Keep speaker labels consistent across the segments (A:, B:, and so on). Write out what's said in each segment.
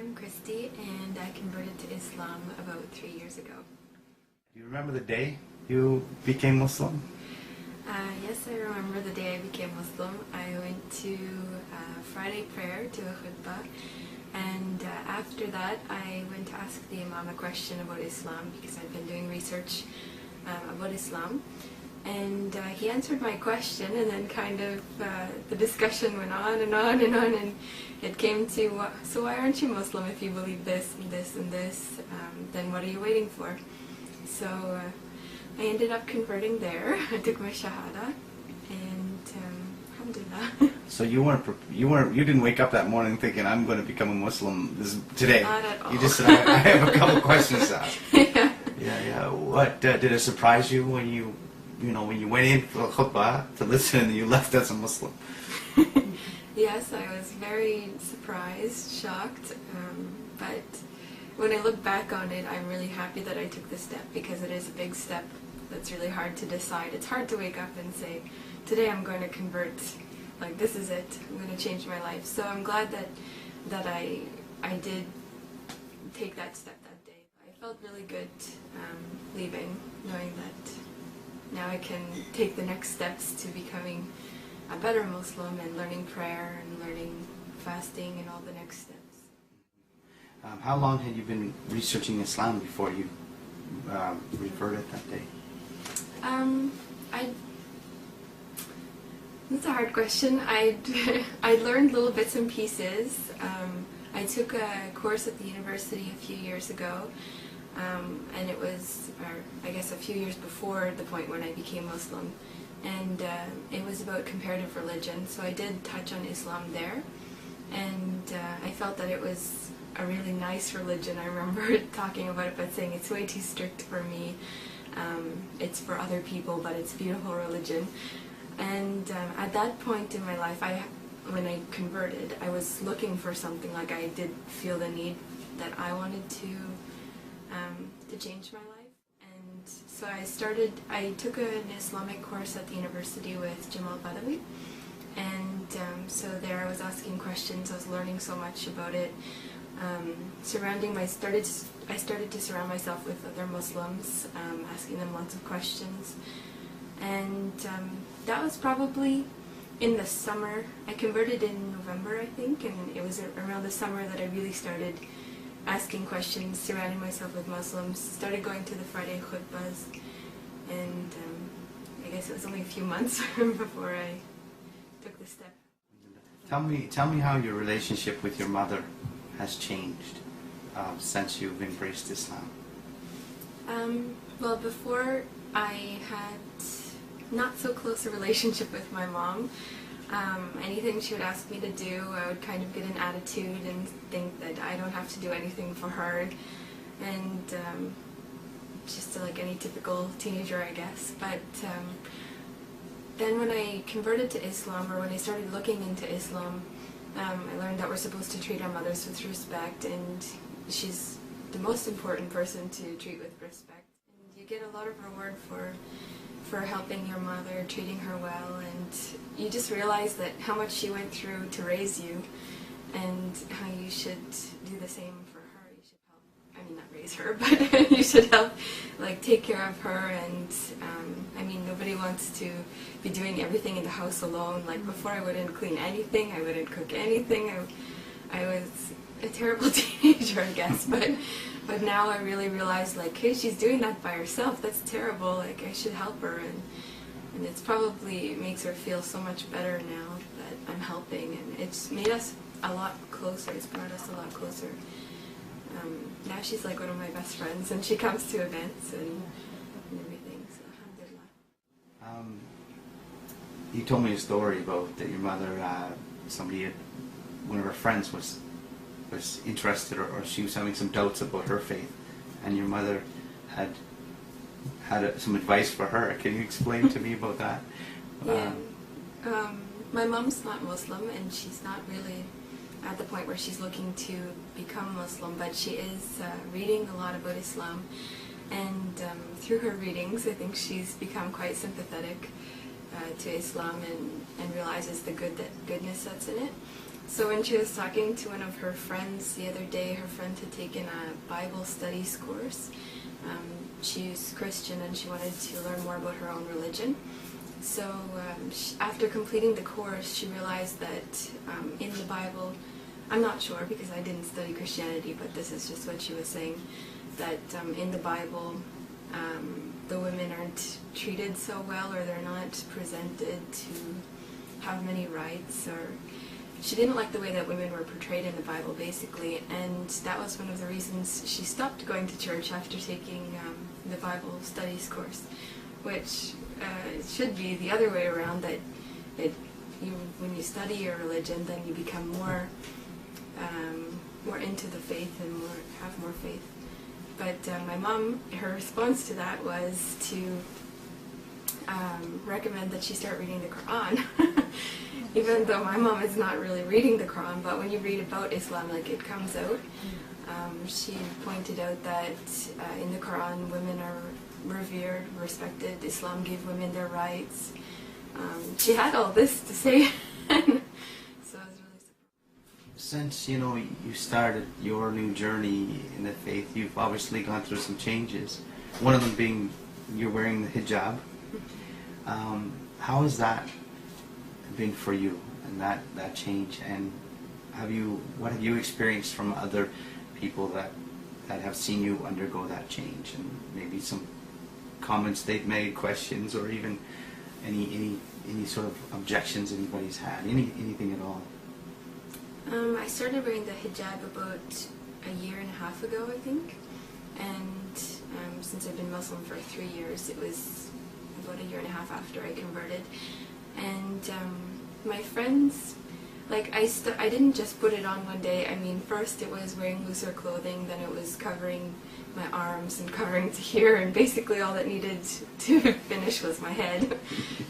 A: I'm Christy, and I converted to Islam about 3 years ago.
B: Do you remember the day you became Muslim?
A: Yes, I remember the day I became Muslim. I went to Friday prayer, to a khutbah, and after that I went to ask the Imam a question about Islam because I've been doing research about Islam. And he answered my question, and then kind of the discussion went on and on and on, and it came to, so why aren't you Muslim if you believe this and this and this? Then what are you waiting for? So I ended up converting there. I took my shahada, and alhamdulillah.
B: So you didn't wake up that morning thinking I'm going to become a Muslim today.
A: Not at all.
B: You just said I have a couple questions to ask.
A: Yeah.
B: Yeah. What did it surprise you when you went in for the khutbah to listen and you left as a Muslim?
A: Yes, I was very surprised, shocked, but when I look back on it, I'm really happy that I took this step because it is a big step that's really hard to decide. It's hard to wake up and say, today I'm going to convert, like this is it, I'm going to change my life. So I'm glad that I did take that step that day. I felt really good leaving, knowing that now I can take the next steps to becoming a better Muslim and learning prayer and learning fasting and all the next steps.
B: How long had you been researching Islam before you reverted that day?
A: That's a hard question. I learned little bits and pieces. I took a course at the university a few years ago, and it was, I guess, a few years before the point when I became Muslim, and it was about comparative religion, so I did touch on Islam there, and I felt that it was a really nice religion. I remember talking about it but saying it's way too strict for me. It's for other people, but it's a beautiful religion. And at that point in my life, when I converted, I was looking for something. Like, I did feel the need that I wanted to change my life. And so I took an Islamic course at the university with Jamal Badawi. And so there I was asking questions, I was learning so much about it. I started to surround myself with other Muslims, asking them lots of questions. And that was probably in the summer. I converted in November, I think, and it was around the summer that I really started asking questions, surrounding myself with Muslims, started going to the Friday khutbahs, and I guess it was only a few months before I took the step.
B: Tell me how your relationship with your mother has changed since you've embraced Islam.
A: Well, before I had not so close a relationship with my mom. Anything she would ask me to do, I would kind of get an attitude and think that I don't have to do anything for her, and just like any typical teenager, I guess. But then when I converted to Islam, or when I started looking into Islam, I learned that we're supposed to treat our mothers with respect, and she's the most important person to treat with respect. And you get a lot of reward for helping your mother, treating her well, and you just realize that how much she went through to raise you, and how you should do the same for her. You should help, I mean, not raise her, but you should help, like, take care of her. And I mean, nobody wants to be doing everything in the house alone. Like, before, I wouldn't clean anything, I wouldn't cook anything. I was a terrible teenager, I guess, but now I really realize, like, hey, she's doing that by herself. That's terrible. Like, I should help her, and it's probably makes her feel so much better now that I'm helping, and it's made us a lot closer. It's brought us a lot closer. Now she's like one of my best friends, and she comes to events and everything. So alhamdulillah.
B: You told me a story about that your mother, one of her friends was interested, or she was having some doubts about her faith, and your mother had some advice for her. Can you explain to me about that?
A: Yeah. My mom's not Muslim, and she's not really at the point where she's looking to become Muslim, but she is reading a lot about Islam, and through her readings, I think she's become quite sympathetic to Islam and realizes the goodness that's in it. So when she was talking to one of her friends the other day, her friend had taken a Bible studies course. She's Christian and she wanted to learn more about her own religion. So after completing the course, she realized that in the Bible, I'm not sure because I didn't study Christianity, but this is just what she was saying, that in the Bible, the women aren't treated so well, or they're not presented to have many rights, or she didn't like the way that women were portrayed in the Bible, basically, and that was one of the reasons she stopped going to church after taking the Bible studies course, which it should be the other way around, that when you study your religion, then you become more into the faith and have more faith. But my mom, her response to that was to recommend that she start reading the Quran. Even though my mom is not really reading the Quran, but when you read about Islam, like, it comes out. She pointed out that in the Quran, women are revered, respected. Islam gave women their rights. She had all this to say. So I was really surprised.
B: Since you started your new journey in the faith, you've obviously gone through some changes. One of them being you're wearing the hijab. How has that been for you, and that change? And what have you experienced from other people that have seen you undergo that change, and maybe some comments they've made, questions, or even any sort of objections anybody's had, anything at all?
A: I started wearing the hijab about a year and a half ago, I think, and since I've been Muslim for 3 years, it was about a year and a half after I converted. And my friends, like, I didn't just put it on one day. I mean, first it was wearing looser clothing, then it was covering my arms and covering to here, and basically all that needed to finish was my head.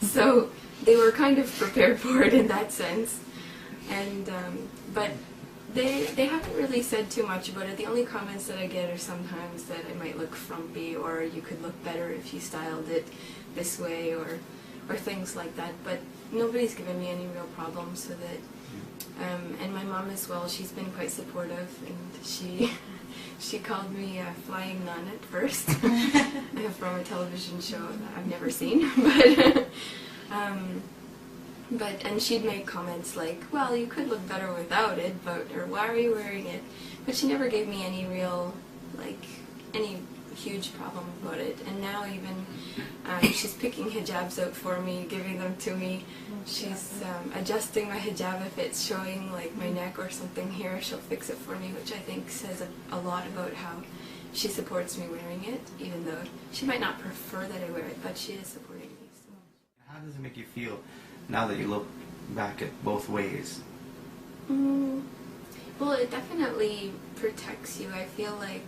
A: So they were kind of prepared for it in that sense. And but they haven't really said too much about it. The only comments that I get are sometimes that I might look frumpy, or you could look better if you styled it this way, or things like that. But nobody's given me any real problems with it. And my mom as well, she's been quite supportive, and she called me a flying nun at first from a television show that I've never seen. And she'd make comments like, well, you could look better without it, or why are you wearing it? But she never gave me any real, any huge problem about it. And now even she's picking hijabs out for me, giving them to me. She's adjusting my hijab if it's showing my neck or something here. She'll fix it for me, which I think says a lot about how she supports me wearing it, even though she might not prefer that I wear it, but she is supporting me. So.
B: How does it make you feel now that you look back at both ways?
A: Well, it definitely protects you. I feel like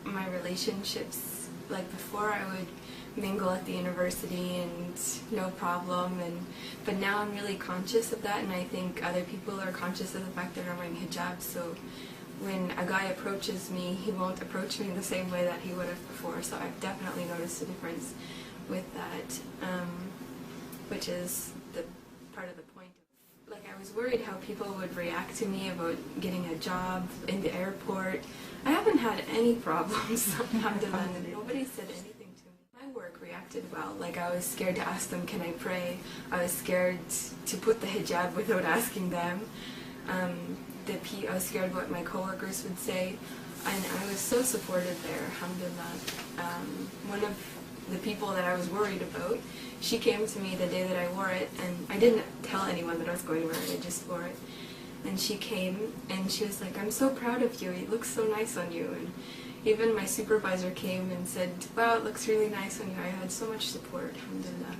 A: my relationships, before I would mingle at the university and no problem, but now I'm really conscious of that, and I think other people are conscious of the fact that I'm wearing hijab, so when a guy approaches me, he won't approach me the same way that he would have before, so I've definitely noticed a difference with that, which is the part of the point. I was worried how people would react to me about getting a job in the airport. I haven't had any problems. Alhamdulillah. Nobody said anything to me. My work reacted well. I was scared to ask them, can I pray? I was scared to put the hijab without asking them. I was scared what my coworkers would say. And I was so supported there, alhamdulillah. One of the people that I was worried about, she came to me the day that I wore it, and I didn't tell anyone that I was going to wear it, I just wore it. And she came, and she was like, I'm so proud of you, it looks so nice on you. And even my supervisor came and said, wow, it looks really nice on you. I had so much support, alhamdulillah.